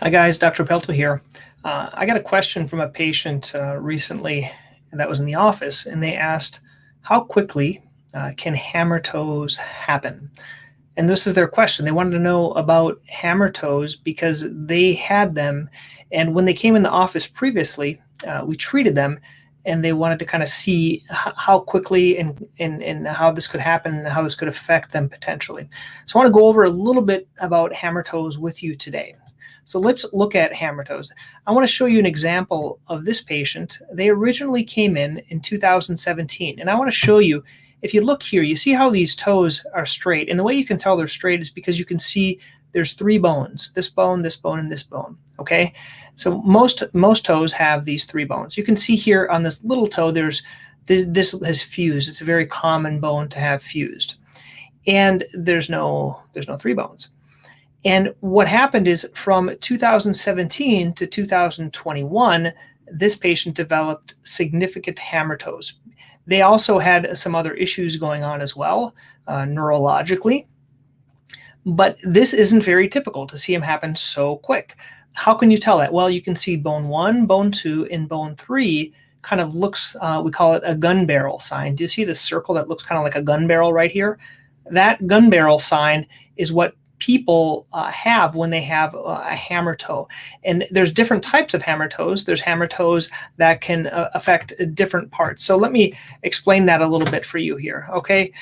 Hi guys, Dr. Pelto here. I got a question from a patient recently that was in the office, and they asked, how quickly can hammertoes happen? And this is their question. They wanted to know about hammertoes because they had them, and when they came in the office previously, we treated them, and they wanted to kind of see how quickly and how this could happen and how this could affect them potentially. So I want to go over a little bit about hammertoes with you today. So let's look at hammertoes. I want to show you an example of this patient. They originally came in 2017, and I want to show you, if you look here, you see how these toes are straight, and the way you can tell they're straight is because you can see there's three bones, this bone, this bone, and this bone, okay? So most toes have these three bones. You can see here on this little toe, this has fused. It's a very common bone to have fused, and there's no three bones. And what happened is from 2017 to 2021, this patient developed significant hammertoes. They also had some other issues going on as well, neurologically. But this isn't very typical to see them happen so quick. How can you tell that? Well, you can see bone 1, bone 2, and bone 3 kind of looks, we call it a gun barrel sign. Do you see the circle that looks kind of like a gun barrel right here? That gun barrel sign is what people have when they have a hammertoe. And there's different types of hammertoes. There's hammertoes that can affect different parts. So let me explain that a little bit for you here, okay?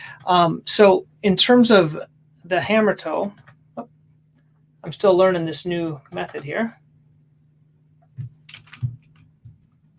So in terms of the hammertoe, I'm still learning this new method here.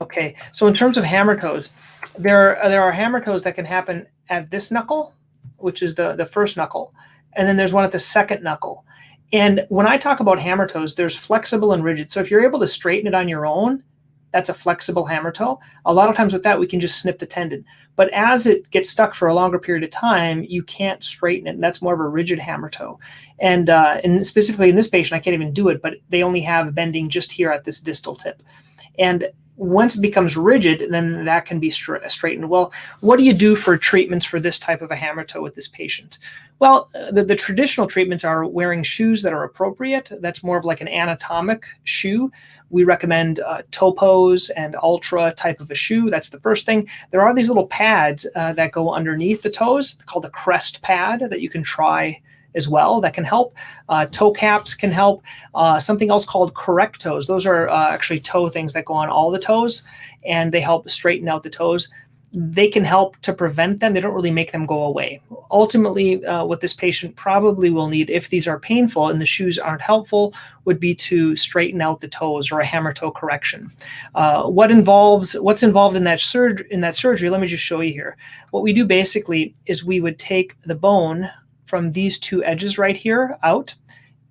Okay, so in terms of hammertoes, there are hammertoes that can happen at this knuckle, which is the first knuckle. And then there's one at the second knuckle. And when I talk about hammertoes, there's flexible and rigid. So if you're able to straighten it on your own, that's a flexible hammertoe. A lot of times with that, we can just snip the tendon. But as it gets stuck for a longer period of time, you can't straighten it. And that's more of a rigid hammertoe. And specifically in this patient, I can't even do it, but they only have bending just here at this distal tip. And once it becomes rigid, then that can be straightened. Well, what do you do for treatments for this type of a hammertoe with this patient? Well, the traditional treatments are wearing shoes that are appropriate. That's more of like an anatomic shoe. We recommend Topos and Ultra type of a shoe. That's the first thing. There are these little pads that go underneath the toes called a crest pad that you can try as well. That can help. Toe caps can help. Something else called correctos. Those are actually toe things that go on all the toes, and they help straighten out the toes. They can help to prevent them. They don't really make them go away. Ultimately, what this patient probably will need, if these are painful and the shoes aren't helpful, would be to straighten out the toes or a hammertoe correction. What's involved in that surgery? Let me just show you here. What we do basically is we would take the bone from these two edges right here out,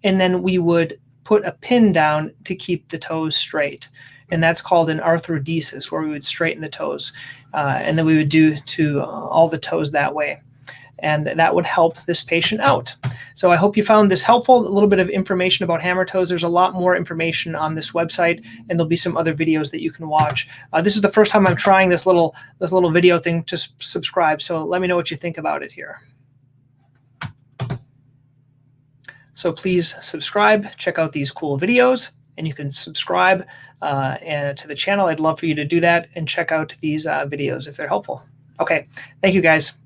and then we would put a pin down to keep the toes straight. And that's called an arthrodesis, where we would straighten the toes. And then we would do to all the toes that way. And that would help this patient out. So I hope you found this helpful. A little bit of information about hammertoes. There's a lot more information on this website, and there'll be some other videos that you can watch. This is the first time I'm trying this little video thing to subscribe. So let me know what you think about it here. So please subscribe, check out these cool videos, and you can subscribe to the channel. I'd love for you to do that and check out these videos if they're helpful. Okay, thank you guys.